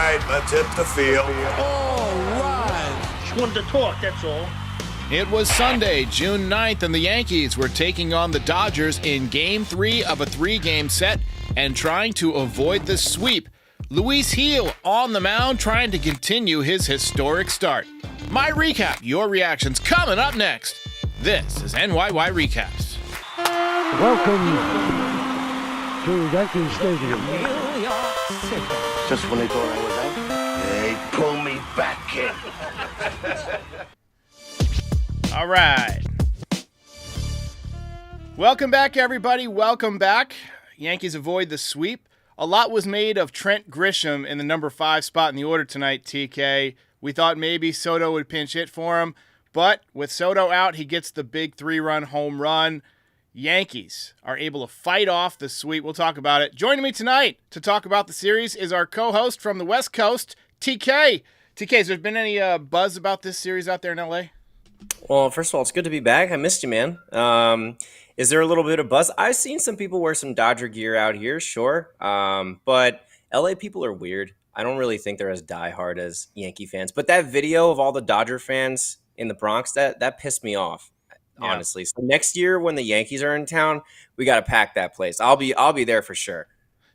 right, let's hit the field. All right. Just wanted to talk, that's all. It was Sunday, June 9th, and the Yankees were taking on the Dodgers in Game 3 of a 3-game set and trying to avoid the sweep. Luis Gil on the mound trying to continue his historic start. My recap, your reactions coming up next. This is NYY Recaps. Welcome to Yankee Stadium. Just when they thought I was out, they pull me back, kid. All right. Welcome back, everybody. Welcome back. Yankees avoid the sweep. A lot was made of Trent Grisham in the number 5 spot in the order tonight, TK. We thought maybe Soto would pinch hit for him, but with Soto out, he gets the big 3-run home run. Yankees are able to fight off the sweep. We'll talk about it. Joining me tonight to talk about the series is our co-host from the West Coast, TK. TK, has there been any buzz about this series out there in LA? Well, first of all, it's good to be back. I missed you, man. Is there a little bit of buzz? I've seen some people wear some Dodger gear out here, sure. But LA people are weird. I don't really think they're as diehard as Yankee fans. But that video of all the Dodger fans in the Bronx, that pissed me off, honestly. So next year when the Yankees are in town, we got to pack that place. I'll be there for sure.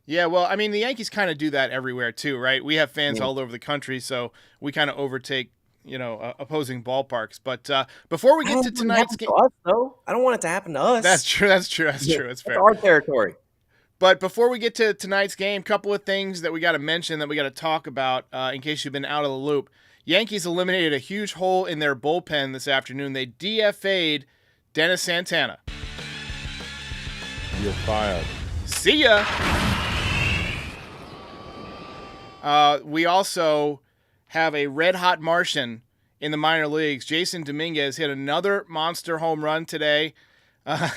Yeah, well, I mean, the Yankees kind of do that everywhere too, right? We have fans all over the country, so we kind of overtake opposing ballparks. But before we get to tonight's game, I don't want it to happen to us. That's true. That's fair. It's our territory. But before we get to tonight's game, a couple of things that we got to mention, that we got to talk about in case you've been out of the loop. Yankees eliminated a huge hole in their bullpen this afternoon. They DFA'd Dennis Santana. You're fired. See ya. We also have a red-hot Martian in the minor leagues. Jason Dominguez hit another monster home run today.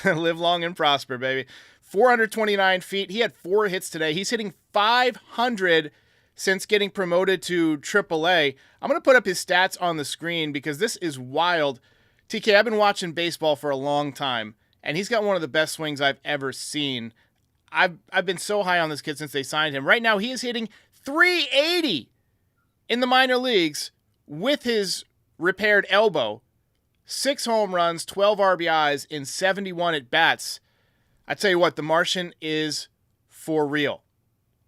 Live long and prosper, baby. 429 feet. He had 4 hits today. He's hitting 500 since getting promoted to AAA. I'm going to put up his stats on the screen because this is wild. TK, I've been watching baseball for a long time, and he's got one of the best swings I've ever seen. I've been so high on this kid since they signed him. Right now, he is hitting 380 in the minor leagues with his repaired elbow. 6 home runs, 12 RBIs in 71 at-bats. I tell you what, the Martian is for real.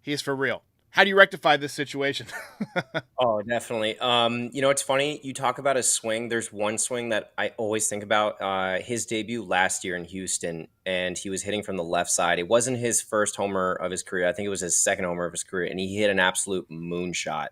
He is for real. How do you rectify this situation? Oh, definitely. It's funny. You talk about his swing. There's one swing that I always think about. His debut last year in Houston, and he was hitting from the left side. It wasn't his first homer of his career. I think it was his second homer of his career, and he hit an absolute moonshot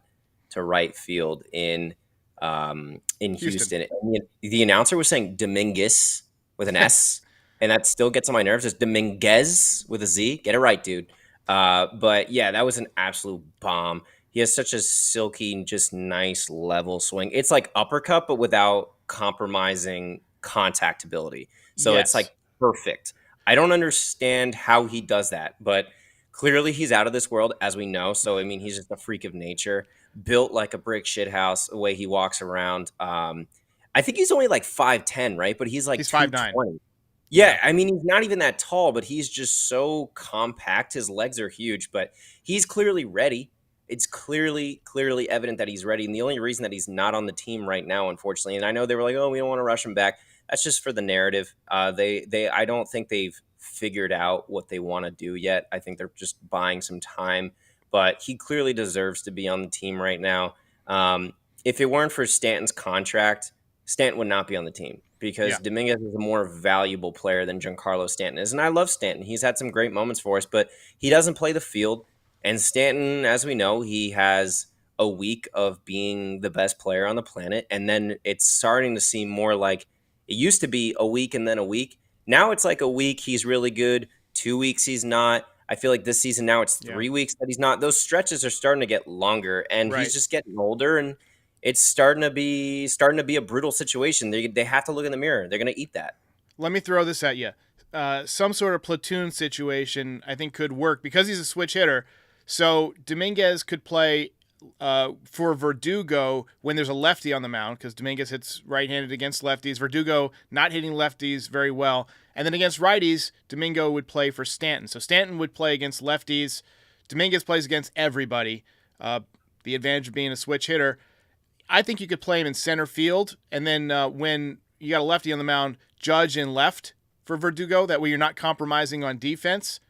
to right field in Houston. And the announcer was saying Dominguez with an S, and that still gets on my nerves. It's Dominguez with a Z. Get it right, dude. But yeah, that was an absolute bomb. He has such a silky, just nice level swing. It's like uppercut, but without compromising contact ability. So It's like perfect. I don't understand how he does that, but clearly he's out of this world, as we know. So, I mean, he's just a freak of nature, built like a brick shithouse, the way he walks around. I think he's only like 5'10", right? But he's like 5'9". Yeah, I mean, he's not even that tall, but he's just so compact. His legs are huge, but he's clearly ready. It's clearly evident that he's ready. And the only reason that he's not on the team right now, unfortunately, and I know they were like, oh, we don't want to rush him back. That's just for the narrative. I don't think they've figured out what they want to do yet. I think they're just buying some time, but he clearly deserves to be on the team right now. If it weren't for Stanton's contract, Stanton would not be on the team. Because Dominguez is a more valuable player than Giancarlo Stanton is. And I love Stanton. He's had some great moments for us, but he doesn't play the field. And Stanton, as we know, he has a week of being the best player on the planet. And then it's starting to seem more like it used to be a week and then a week. Now it's like a week he's really good. 2 weeks he's not. I feel like this season now it's 3 weeks that he's not. Those stretches are starting to get longer. And he's just getting older, and it's starting to be a brutal situation. They have to look in the mirror. They're going to eat that. Let me throw this at you. Some sort of platoon situation I think could work because he's a switch hitter. So Dominguez could play for Verdugo when there's a lefty on the mound, because Dominguez hits right-handed against lefties. Verdugo not hitting lefties very well. And then against righties, Domingo would play for Stanton. So Stanton would play against lefties. Dominguez plays against everybody. the advantage of being a switch hitter. I think you could play him in center field, and then when you got a lefty on the mound, Judge in left for Verdugo. That way you're not compromising on defense.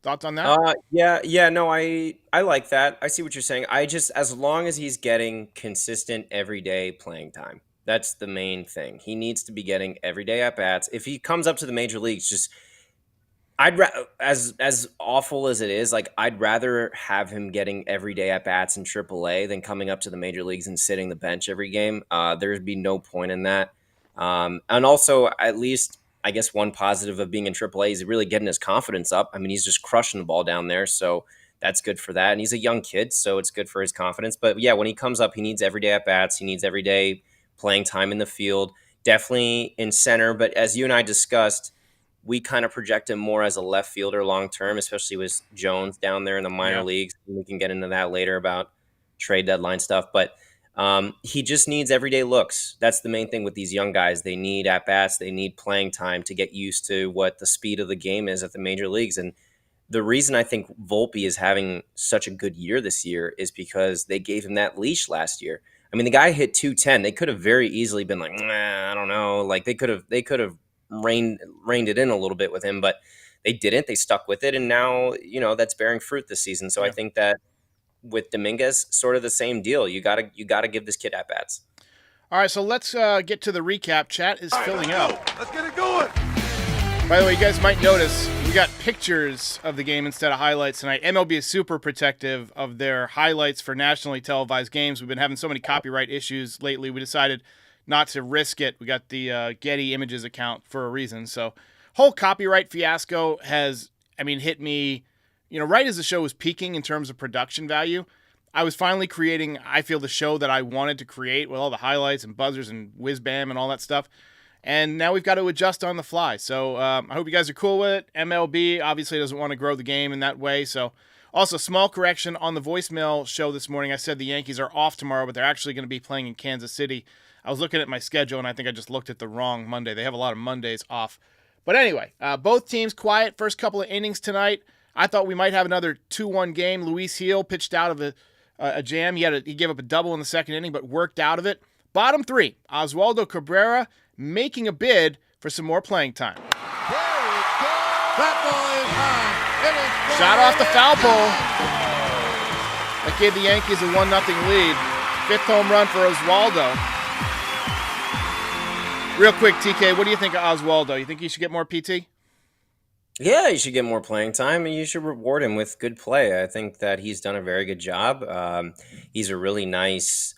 Thoughts on that? No, I like that. I see what you're saying. As long as he's getting consistent everyday playing time, that's the main thing. He needs to be getting everyday at bats. If he comes up to the major leagues, as awful as it is, like I'd rather have him getting everyday at bats in AAA than coming up to the major leagues and sitting the bench every game. There'd be no point in that. And also, at least, I guess one positive of being in AAA is really getting his confidence up. I mean, he's just crushing the ball down there, so that's good for that. And he's a young kid, so it's good for his confidence. But yeah, when he comes up, he needs everyday at bats. He needs everyday playing time in the field. Definitely in center, but as you and I discussed, we kind of project him more as a left fielder long term, especially with Jones down there in the minor leagues. We can get into that later about trade deadline stuff, but he just needs everyday looks. That's the main thing with these young guys. They need at bats. They need playing time to get used to what the speed of the game is at the major leagues. And the reason I think Volpe is having such a good year this year is because they gave him that leash last year. I mean, the guy hit 210. They could have very easily been like, I don't know. Like they could have reined it in a little bit with him, but they didn't. They stuck with it, and now that's bearing fruit this season. So I think that with Dominguez, sort of the same deal. You gotta give this kid at bats. All right, so let's get to the recap. Chat is filling up. Let's get it going. By the way, you guys might notice we got pictures of the game instead of highlights tonight. MLB is super protective of their highlights for nationally televised games. We've been having so many copyright issues lately. We decided not to risk it. We got the Getty Images account for a reason. So whole copyright fiasco has, hit me, right as the show was peaking in terms of production value. I was finally creating, I feel, the show that I wanted to create with all the highlights and buzzers and whiz-bam and all that stuff. And now we've got to adjust on the fly. So I hope you guys are cool with it. MLB obviously doesn't want to grow the game in that way. So also, small correction on the voicemail show this morning. I said the Yankees are off tomorrow, but they're actually going to be playing in Kansas City. I was looking at my schedule, and I think I just looked at the wrong Monday. They have a lot of Mondays off. But anyway, both teams quiet first couple of innings tonight. I thought we might have another 2-1 game. Luis Gil pitched out of a jam. He gave up a double in the second inning, but worked out of it. Bottom three, Oswaldo Cabrera making a bid for some more playing time. That ball is high. It is Shot off the foul pole. That gave the Yankees a 1-0 lead. Fifth home run for Oswaldo. Real quick, TK, what do you think of Oswaldo? You think he should get more PT? Yeah, you should get more playing time, and you should reward him with good play. I think that he's done a very good job. He's a really nice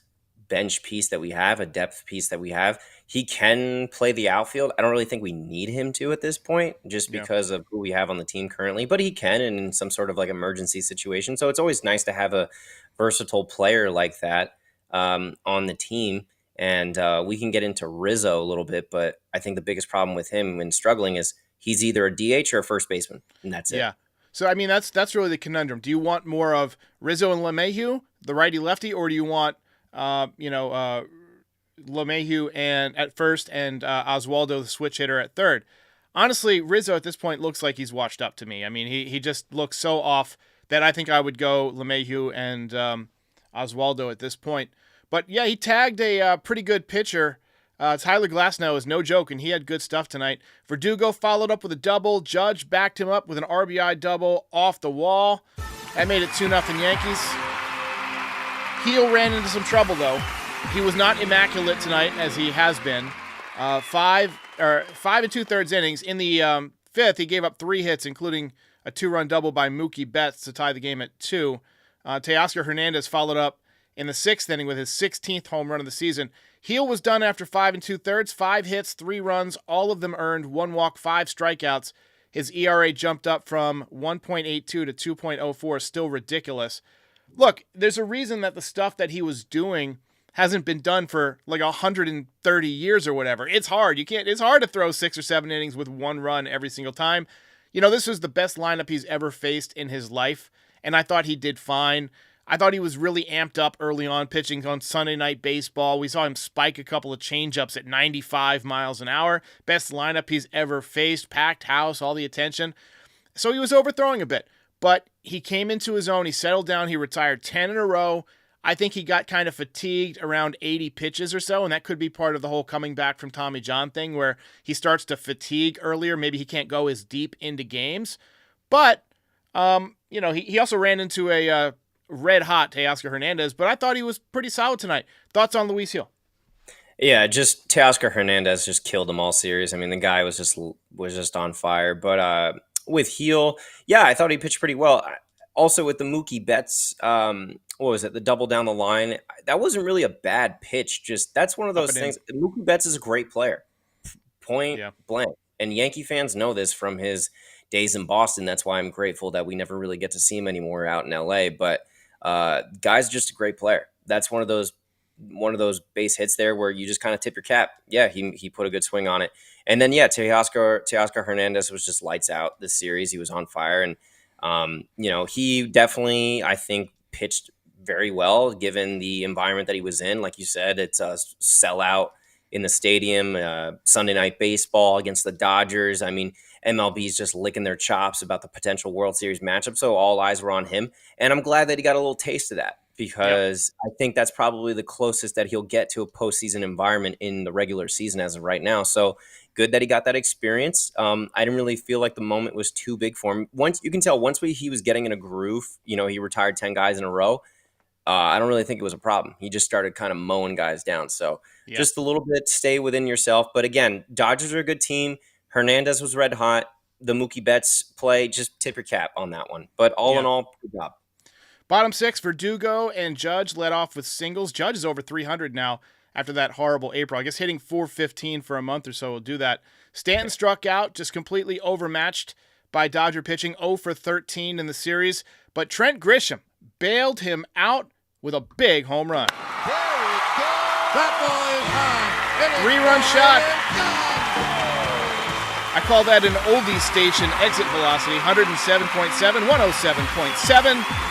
bench piece that we have, a depth piece that we have. He can play the outfield. I don't really think we need him to at this point, just because of who we have on the team currently, but he can in some sort of like emergency situation. So it's always nice to have a versatile player like that on the team. And we can get into Rizzo a little bit, but I think the biggest problem with him when struggling is he's either a DH or a first baseman, and that's it. Yeah. So, that's really the conundrum. Do you want more of Rizzo and LeMahieu, the righty-lefty, or do you want, LeMahieu and at first and Oswaldo, the switch hitter, at third? Honestly, Rizzo at this point looks like he's washed up to me. He just looks so off that I think I would go LeMahieu and Oswaldo at this point. But, yeah, he tagged a pretty good pitcher. Tyler Glasnow is no joke, and he had good stuff tonight. Verdugo followed up with a double. Judge backed him up with an RBI double off the wall. That made it 2-0 Yankees. Gil ran into some trouble, though. He was not immaculate tonight, as he has been. 5 2/3 innings. In the fifth, he gave up 3 hits, including a 2-run double by Mookie Betts to tie the game at 2. Teoscar Hernandez followed up in the 6th inning with his 16th home run of the season. Gil was done after 5 2/3, 5 hits, 3 runs, all of them earned, 1 walk, 5 strikeouts. His ERA jumped up from 1.82 to 2.04, still ridiculous. Look, there's a reason that the stuff that he was doing hasn't been done for like 130 years or whatever. It's hard. It's hard to throw 6 or 7 innings with 1 run every single time. This was the best lineup he's ever faced in his life, and I thought he did fine. I thought he was really amped up early on pitching on Sunday Night Baseball. We saw him spike a couple of changeups at 95 miles an hour. Best lineup he's ever faced, packed house, all the attention. So he was overthrowing a bit. But he came into his own. He settled down. He retired 10 in a row. I think he got kind of fatigued around 80 pitches or so, and that could be part of the whole coming back from Tommy John thing where he starts to fatigue earlier. Maybe he can't go as deep into games. But, he also ran into a red-hot Teoscar Hernandez, but I thought he was pretty solid tonight. Thoughts on Luis Gil? Yeah, just Teoscar Hernandez just killed him all series. I mean, the guy was just on fire. But with Gil, yeah, I thought he pitched pretty well. Also with the Mookie Betts, what was it? The double down the line. That wasn't really a bad pitch. Just that's one of those things. Mookie Betts is a great player, point blank. And Yankee fans know this from his days in Boston. That's why I'm grateful that we never really get to see him anymore out in LA. But guy's just a great player. That's one of those base hits there where you just kind of tip your cap. Yeah, he put a good swing on it. And then Teoscar Hernandez was just lights out this series. He was on fire, and he definitely, I think, pitched very well given the environment that he was in. Like you said, it's a sellout in the stadium, Sunday Night Baseball against the Dodgers. I mean, MLB's just licking their chops about the potential World Series matchup, so all eyes were on him. And I'm glad that he got a little taste of that because I think that's probably the closest that he'll get to a postseason environment in the regular season as of right now. So good that he got that experience. I didn't really feel like the moment was too big for him. Once he was getting in a groove, he retired 10 guys in a row. I don't really think it was a problem. He just started kind of mowing guys down. So just a little bit, stay within yourself. But again, Dodgers are a good team. Hernandez was red hot. The Mookie Betts play, just tip your cap on that one. But all in all, good job. Bottom six, Verdugo and Judge led off with singles. Judge is over 300 now after that horrible April. I guess hitting 415 for a month or so will do that. Stanton struck out, just completely overmatched by Dodger pitching, 0 for 13 in the series. But Trent Grisham bailed him out with a big home run. There it goes. That ball is high. Three-run shot. I call that an oldie station exit velocity, 107.7, 107.7.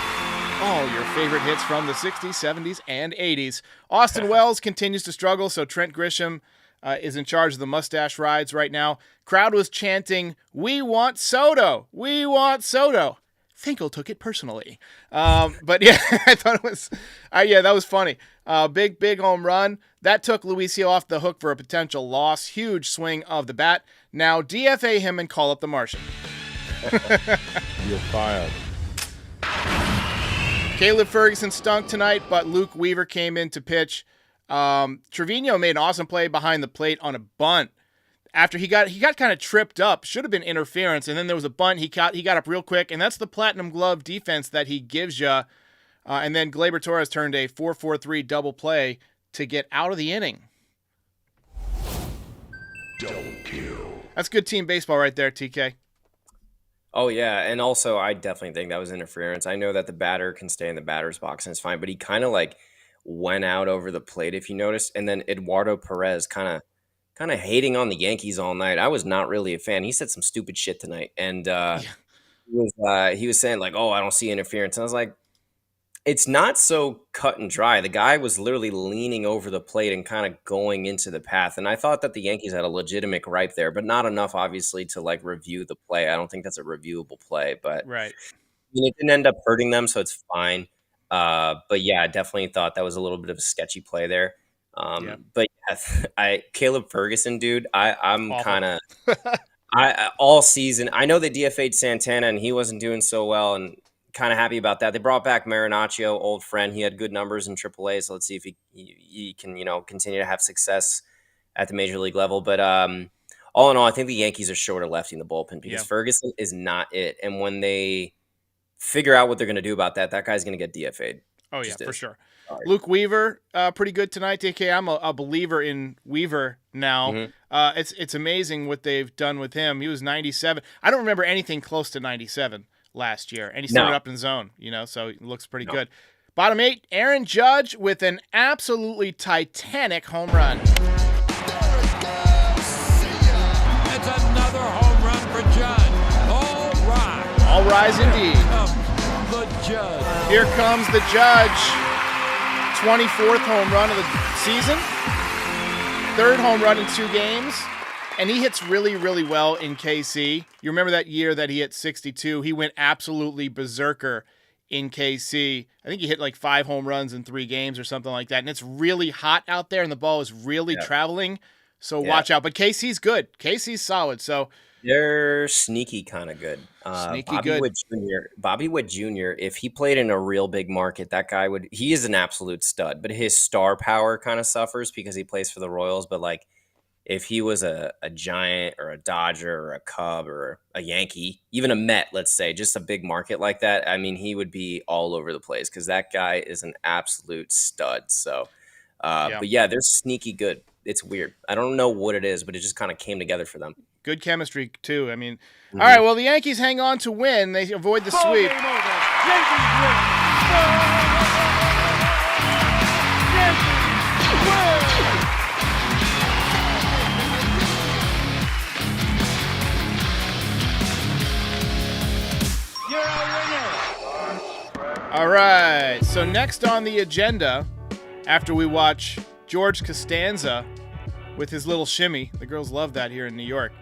All your favorite hits from the 60s, 70s, and 80s. Austin Wells continues to struggle, so Trent Grisham is in charge of the mustache rides right now. Crowd was chanting, "We want Soto! We want Soto!" Finkel took it personally. But yeah, I thought it was, that was funny. Big home run. That took Luis Gil off the hook for a potential loss. Huge swing of the bat. Now DFA him and call up the Martian. You're fired. Caleb Ferguson stunk tonight, but Luke Weaver came in to pitch. Trevino made an awesome play behind the plate on a bunt. After he got kind of tripped up, should have been interference, and then there was a bunt. He got up real quick, and that's the platinum glove defense that he gives you. And then Gleyber Torres turned a 4-4-3 double play to get out of the inning. Double kill. That's good team baseball right there, TK. Oh, yeah, and also I definitely think that was interference. I know that the batter can stay in the batter's box and it's fine, but he kind of went out over the plate, if you noticed, and then Eduardo Perez kind of hating on the Yankees all night. I was not really a fan. He said some stupid shit tonight, and he was saying oh, I don't see interference. And I was like, it's not so cut and dry. The guy was literally leaning over the plate and kind of going into the path. And I thought that the Yankees had a legitimate gripe there, but not enough, obviously, to review the play. I don't think that's a reviewable play, but right. It didn't end up hurting them, so it's fine. But yeah, I definitely thought that was a little bit of a sketchy play there. But yeah, Caleb Ferguson, dude, I'm kind of all season. I know they DFA'd Santana and he wasn't doing so well, and kind of happy about that. They brought back Marinaccio, old friend. He had good numbers in AAA, so let's see if he can continue to have success at the major league level. But all in all, I think the Yankees are short of lefty in the bullpen because Ferguson is not it. And when they figure out what they're going to do about that, that guy's going to get DFA'd. Oh yeah, for sure. Sorry. Luke Weaver, pretty good tonight. DK, I'm a believer in Weaver now. Mm-hmm. It's amazing what they've done with him. He was 97. I don't remember anything close to 97 last year, and he started up in zone, so it looks pretty good. Bottom 8, Aaron Judge with an absolutely titanic home run. It's another home run for Judge. All rise indeed. The Judge. Here comes the Judge. 24th home run of the season. 3rd home run in 2 games. And he hits really, really well in KC. You remember that year that he hit 62? He went absolutely berserker in KC. I think he hit like 5 home runs in 3 games or something like that. And it's really hot out there, and the ball is really traveling. So watch out. But KC's good. KC's solid. So they're sneaky kind of good. Bobby Witt Jr., if he played in a real big market, that guy he is an absolute stud, but his star power kind of suffers because he plays for the Royals. But like, if he was a Giant or a Dodger or a Cub or a Yankee, even a Met, let's say, just a big market like that, I mean, he would be all over the place because that guy is an absolute stud. So, but yeah, they're sneaky good. It's weird. I don't know what it is, but it just kind of came together for them. Good chemistry, too. I mean, all right, well, the Yankees hang on to win. They avoid the sweep. All right, so next on the agenda, after we watch George Costanza with his little shimmy, the girls love that here in New York,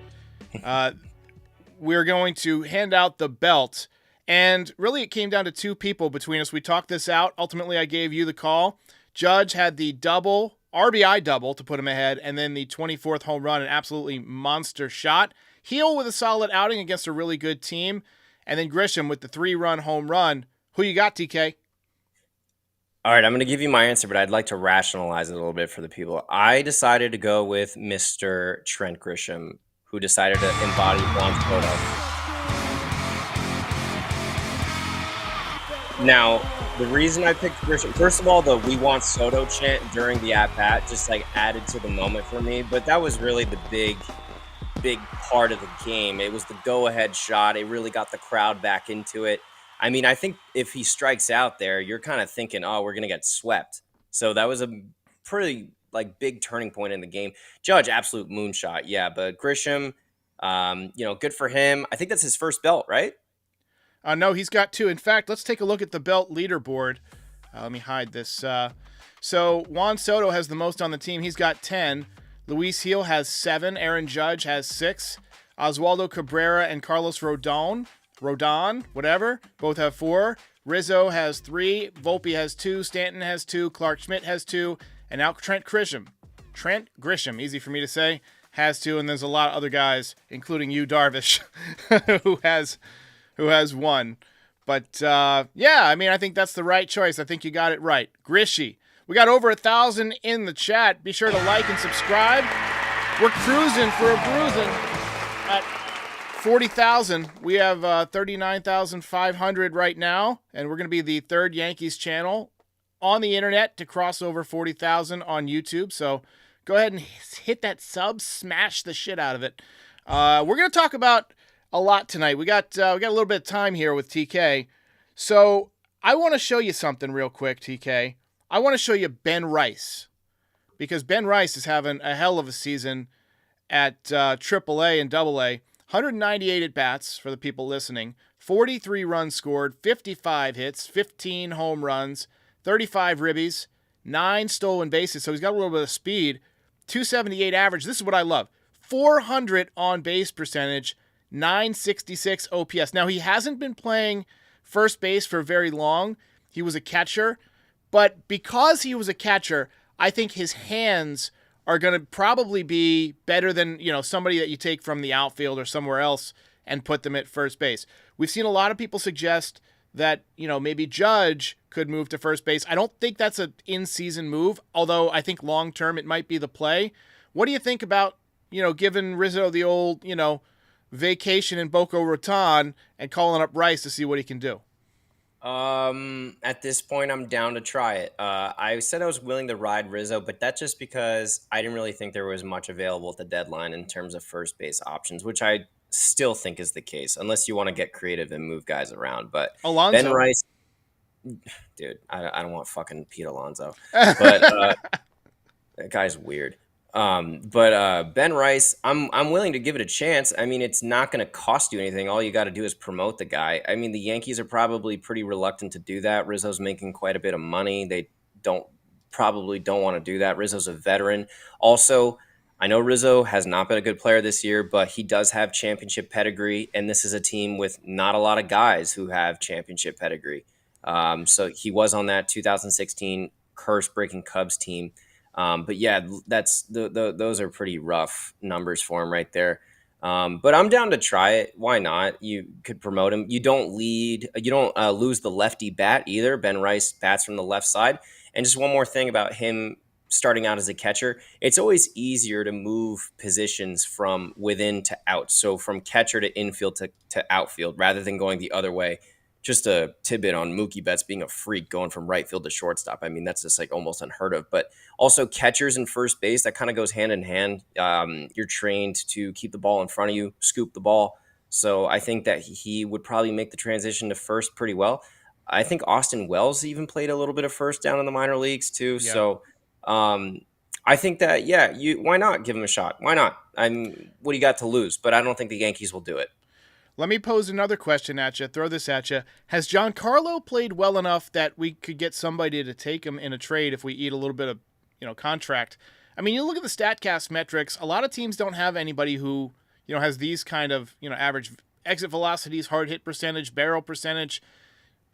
we're going to hand out the belt. And really, it came down to 2 people between us. We talked this out. Ultimately, I gave you the call. Judge had the RBI double to put him ahead, and then the 24th home run, an absolutely monster shot. Heel with a solid outing against a really good team. And then Grisham with the 3-run home run. Who you got, TK? All right, I'm going to give you my answer, but I'd like to rationalize it a little bit for the people. I decided to go with Mr. Trent Grisham, who decided to embody Juan Soto. Now, the reason I picked Grisham, first of all, the "We Want Soto" chant during the at-bat just like added to the moment for me, but that was really the big part of the game. It was the go-ahead shot. It really got the crowd back into it. I mean, I think if he strikes out there, you're kind of thinking, oh, we're going to get swept. So that was a pretty big turning point in the game. Judge, absolute moonshot. Yeah, but Grisham, good for him. I think that's his first belt, right? No, he's got 2. In fact, let's take a look at the belt leaderboard. Let me hide this. So Juan Soto has the most on the team. He's got 10. Luis Gil has 7. Aaron Judge has 6. Oswaldo Cabrera and Carlos Rodon, whatever, both have 4. Rizzo has 3. Volpe has 2. Stanton has 2. Clark Schmidt has 2. And now Trent Grisham, easy for me to say, has 2. And there's a lot of other guys, including you, Darvish, who has 1. But, I mean, I think that's the right choice. I think you got it right. Grishy. We got over 1,000 in the chat. Be sure to like and subscribe. We're cruising for a bruising at 40,000. We have 39,500 right now, and we're going to be the 3rd Yankees channel on the internet to cross over 40,000 on YouTube. So go ahead and hit that sub, smash the shit out of it. We're going to talk about a lot tonight. We got a little bit of time here with TK. So I want to show you something real quick, TK. I want to show you Ben Rice, because Ben Rice is having a hell of a season at AAA and AA. 198 at-bats for the people listening, 43 runs scored, 55 hits, 15 home runs, 35 ribbies, 9 stolen bases, so he's got a little bit of speed, 278 average. This is what I love. 400 on-base percentage, 966 OPS. Now, he hasn't been playing first base for very long. He was a catcher, but because he was a catcher, I think his hands are going to probably be better than, somebody that you take from the outfield or somewhere else and put them at first base. We've seen a lot of people suggest that, maybe Judge could move to first base. I don't think that's an in-season move, although I think long-term it might be the play. What do you think about, giving Rizzo the old, vacation in Boca Raton and calling up Rice to see what he can do? At this point, I'm down to try it. I said I was willing to ride Rizzo, but that's just because I didn't really think there was much available at the deadline in terms of first base options, which I still think is the case, unless you want to get creative and move guys around. But Alonso. Ben Rice, dude, I don't want fucking Pete Alonso, but that guy's weird. But Ben Rice, I'm willing to give it a chance. I mean, it's not going to cost you anything. All you got to do is promote the guy. I mean, the Yankees are probably pretty reluctant to do that. Rizzo's making quite a bit of money. They probably don't want to do that. Rizzo's a veteran. Also, I know Rizzo has not been a good player this year, but he does have championship pedigree, and this is a team with not a lot of guys who have championship pedigree. So he was on that 2016 curse-breaking Cubs team. But yeah, those are pretty rough numbers for him right there. But I'm down to try it. Why not? You could promote him. You don't lose the lefty bat either. Ben Rice bats from the left side. And just one more thing about him starting out as a catcher, it's always easier to move positions from within to out. So from catcher to infield to outfield rather than going the other way. Just a tidbit on Mookie Betts being a freak going from right field to shortstop. I mean, that's just like almost unheard of. But also catchers and first base, that kind of goes hand in hand. You're trained to keep the ball in front of you, scoop the ball. So I think that he would probably make the transition to first pretty well. I think Austin Wells even played a little bit of first down in the minor leagues too. Yeah. So I think that, why not give him a shot? Why not? What do you got to lose? But I don't think the Yankees will do it. Let me pose another question at you. Throw this at you. Has Giancarlo played well enough that we could get somebody to take him in a trade if we eat a little bit of, contract? I mean, you look at the StatCast metrics. A lot of teams don't have anybody who, has these kind of, average exit velocities, hard hit percentage, barrel percentage,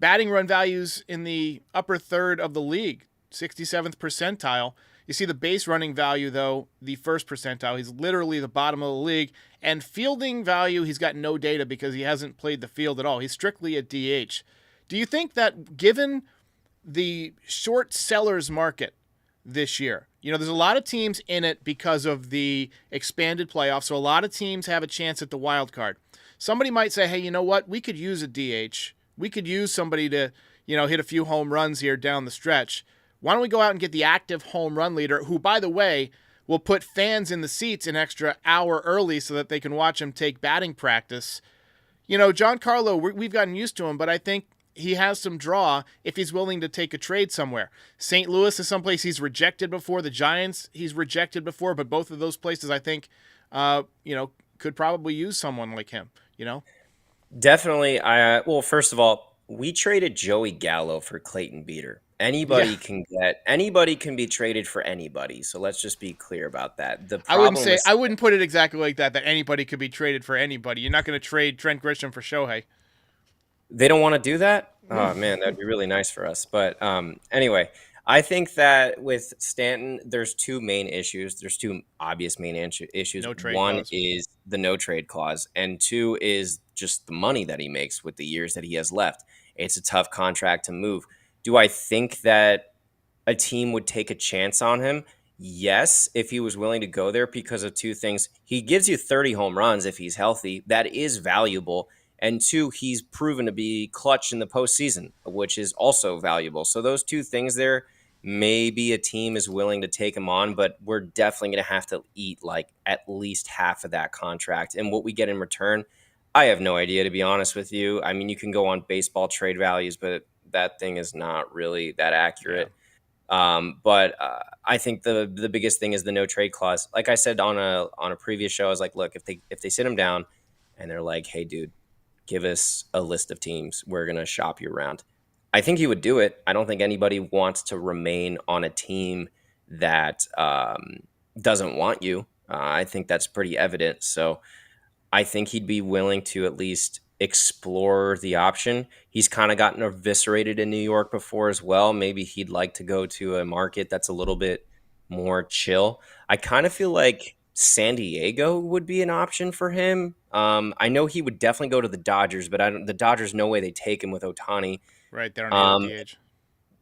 batting run values in the upper third of the league, 67th percentile. You see the base running value, though, the first percentile. He's literally the bottom of the league. And fielding value, he's got no data because he hasn't played the field at all. He's strictly a DH. Do you think that given the short sellers market this year, there's a lot of teams in it because of the expanded playoffs, so a lot of teams have a chance at the wild card. Somebody might say, hey, you know what? We could use a DH. We could use somebody to, hit a few home runs here down the stretch. Why don't we go out and get the active home run leader, who, by the way, will put fans in the seats an extra hour early so that they can watch him take batting practice. Giancarlo, we've gotten used to him, but I think he has some draw if he's willing to take a trade somewhere. St. Louis is someplace he's rejected before. The Giants he's rejected before, but both of those places I think, could probably use someone like him, Definitely. Well, first of all, we traded Joey Gallo for Clayton Beeter. Anybody can be traded for anybody. So let's just be clear about that. I wouldn't put it exactly like that anybody could be traded for anybody. You're not going to trade Trent Grisham for Shohei. They don't want to do that? Oh, man, that'd be really nice for us. But anyway, I think that with Stanton, there's two main issues. There's two obvious main issues. One is the no trade clause, and two is just the money that he makes with the years that he has left. It's a tough contract to move. Do I think that a team would take a chance on him? Yes, if he was willing to go there because of two things. He gives you 30 home runs if he's healthy. That is valuable. And two, he's proven to be clutch in the postseason, which is also valuable. So those two things there, maybe a team is willing to take him on, but we're definitely going to have to eat like at least half of that contract. And what we get in return, I have no idea, to be honest with you. I mean, you can go on baseball trade values, but that thing is not really that accurate. Yeah. But I think the biggest thing is the no trade clause. Like I said on a previous show, I was like, look, if they sit him down and they're like, hey, dude, give us a list of teams, we're going to shop you around, I think he would do it. I don't think anybody wants to remain on a team that doesn't want you. I think that's pretty evident. So I think he'd be willing to at least explore the option. He's kind of gotten eviscerated in New York before as well. Maybe he'd like to go to a market that's a little bit more chill. I kind of feel like San Diego would be an option for him. I know he would definitely go to the Dodgers, but the Dodgers, no way they take him with Ohtani. Right, they don't need a DH.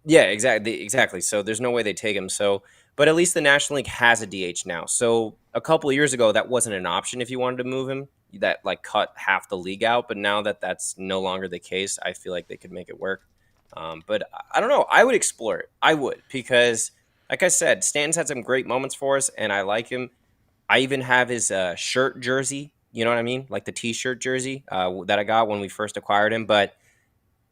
Yeah, exactly. So there's no way they take him. So, but at least the National League has a DH now. So a couple of years ago, that wasn't an option if you wanted to move him. That like cut half the league out. But now that that's no longer the case, I feel like they could make it work. But I don't know. I would explore it. I would, because like I said, Stanton's had some great moments for us, and I like him. I even have his shirt jersey. You know what I mean? Like the T-shirt jersey that I got when we first acquired him. But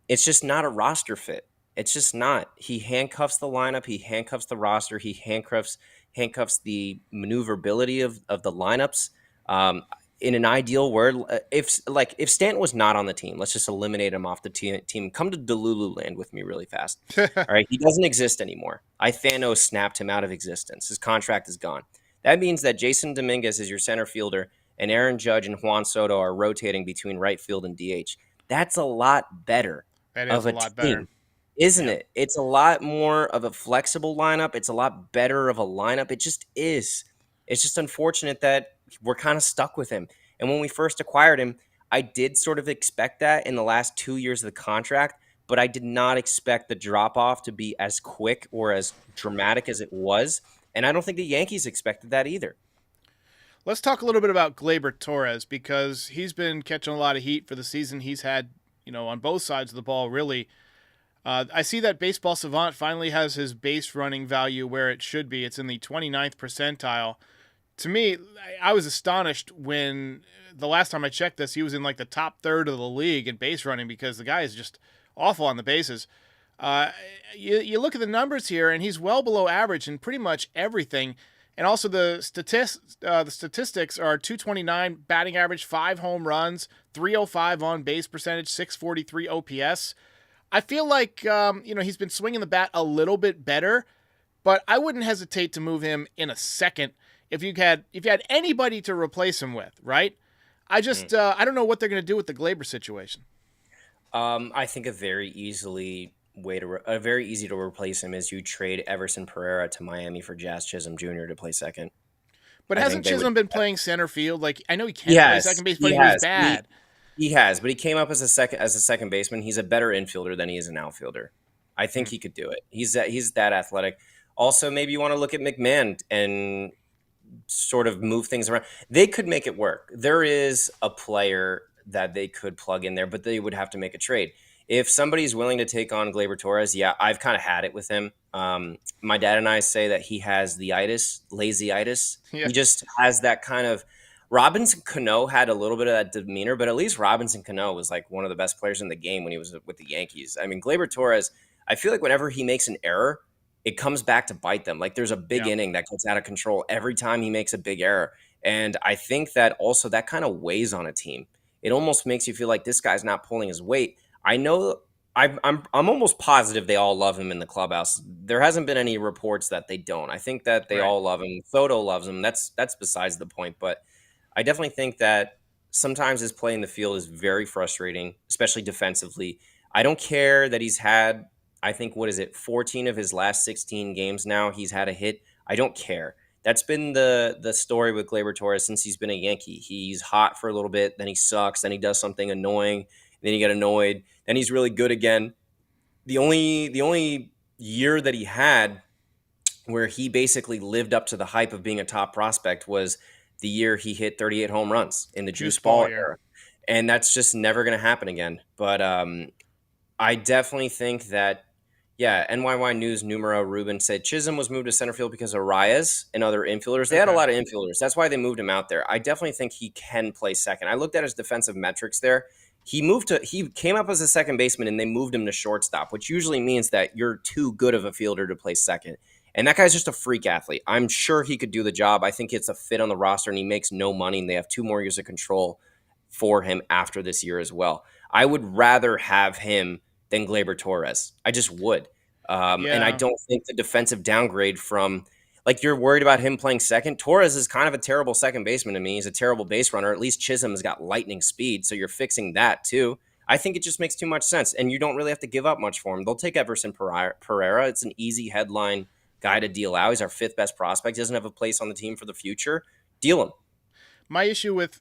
it's just not a roster fit. It's just not. He handcuffs the lineup. He handcuffs the roster. He handcuffs the maneuverability of the lineups. In an ideal world, if Stanton was not on the team, let's just eliminate him off the team. Come to Delulu land with me really fast. All right, he doesn't exist anymore. I Thanos snapped him out of existence. His contract is gone. That means that Jason Dominguez is your center fielder, and Aaron Judge and Juan Soto are rotating between right field and DH. That's a lot better That is of a a lot team, better. isn't Yeah. it? It's a lot more of a flexible lineup. It's a lot better of a lineup. It just is. It's just unfortunate that we're kind of stuck with him. And when we first acquired him, I did sort of expect that in the last 2 years of the contract, but I did not expect the drop off to be as quick or as dramatic as it was. And I don't think the Yankees expected that either. Let's talk a little bit about Gleyber Torres, because he's been catching a lot of heat for the season he's had, on both sides of the ball, really. I see that Baseball Savant finally has his base running value where it should be. It's in the 29th percentile. To me, I was astonished when the last time I checked this, he was in like the top third of the league in base running, because the guy is just awful on the bases. You look at the numbers here, and he's well below average in pretty much everything. And also the statistics are 229 batting average, 5 home runs, 305 on base percentage, 643 OPS. I feel like he's been swinging the bat a little bit better, but I wouldn't hesitate to move him in a second if you had anybody to replace him with, right? I don't know what they're going to do with the Gleyber situation. I think a very easy to replace him is you trade Everson Pereira to Miami for Jazz Chisholm Jr. to play second. But I hasn't think they Chisholm would- been playing center field? Like, I know he can He play has. second base, He but he was has. bad. He has, but he came up as a second baseman. He's a better infielder than he is an outfielder. I think he could do it. He's that athletic. Also, maybe you want to look at McMahon and sort of move things around. They could make it work. There is a player that they could plug in there, but they would have to make a trade. If somebody's willing to take on Gleyber Torres, yeah, I've kind of had it with him. My dad and I say that he has the lazy-itis. Yeah. He just has that kind of. Robinson Cano had a little bit of that demeanor, but at least Robinson Cano was like one of the best players in the game when he was with the Yankees. I mean, Gleyber Torres, I feel like whenever he makes an error, it comes back to bite them. Like there's a big inning that gets out of control every time he makes a big error. And I think that also that kind of weighs on a team. It almost makes you feel like this guy's not pulling his weight. I know I'm almost positive they all love him in the clubhouse. There hasn't been any reports that they don't. I think that they all love him. Soto loves him. That's besides the point. But I definitely think that sometimes his play in the field is very frustrating, especially defensively. I don't care that he's had, 14 of his last 16 games now, he's had a hit. I don't care. That's been the story with Gleyber Torres since he's been a Yankee. He's hot for a little bit, then he sucks, then he does something annoying, then you get annoyed, then he's really good again. The only year that he had where he basically lived up to the hype of being a top prospect was the year he hit 38 home runs in the juice ball era. And that's just never going to happen again. But I definitely think that, NYY News Numero Ruben said Chisholm was moved to center field because of Reyes and other infielders. They had a lot of infielders. That's why they moved him out there. I definitely think he can play second. I looked at his defensive metrics there. He came up as a second baseman and they moved him to shortstop, which usually means that you're too good of a fielder to play second. And that guy's just a freak athlete. I'm sure he could do the job. I think it's a fit on the roster, and he makes no money, and they have 2 more years of control for him after this year as well. I would rather have him than Gleyber Torres. I just would. And I don't think the defensive downgrade from, like, you're worried about him playing second. Torres is kind of a terrible second baseman to me. He's a terrible base runner. At least Chisholm has got lightning speed, so you're fixing that too. I think it just makes too much sense, and you don't really have to give up much for him. They'll take Everson Pereira. It's an easy headline guy to deal out. He's our 5th best prospect. He doesn't have a place on the team for the future. Deal him. My issue with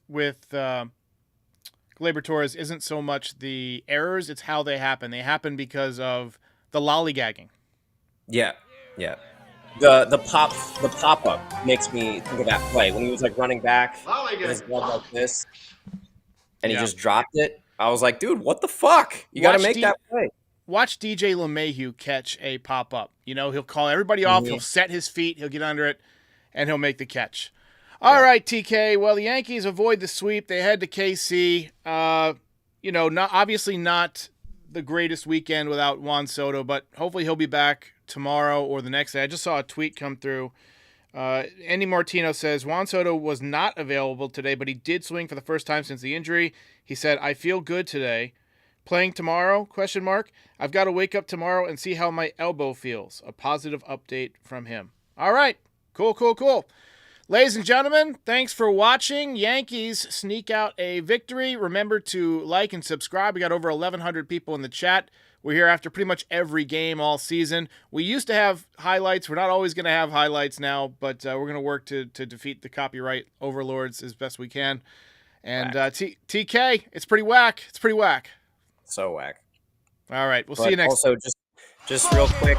Gleyber Torres isn't so much the errors, it's how they happen. They happen because of the lollygagging. Yeah. The pop up makes me think of that play when he was like running back with his glove like this, and he just dropped it. I was like, dude, what the fuck? You got to make that play. Watch DJ LeMahieu catch a pop-up. He'll call everybody off, he'll set his feet, he'll get under it, and he'll make the catch. All right, TK. Well, the Yankees avoid the sweep. They head to KC. Obviously not the greatest weekend without Juan Soto, but hopefully he'll be back tomorrow or the next day. I just saw a tweet come through. Andy Martino says, Juan Soto was not available today, but he did swing for the first time since the injury. He said, I feel good today. Playing tomorrow? ? I've got to wake up tomorrow and see how my elbow feels. A positive update from him. All right. Cool. Ladies and gentlemen, thanks for watching. Yankees sneak out a victory. Remember to like and subscribe. We got over 1,100 people in the chat. We're here after pretty much every game all season. We used to have highlights. We're not always going to have highlights now, but we're going to work to defeat the copyright overlords as best we can. And TK, it's pretty whack. It's pretty whack. So whack. All right, we'll see you next. Also, just real quick.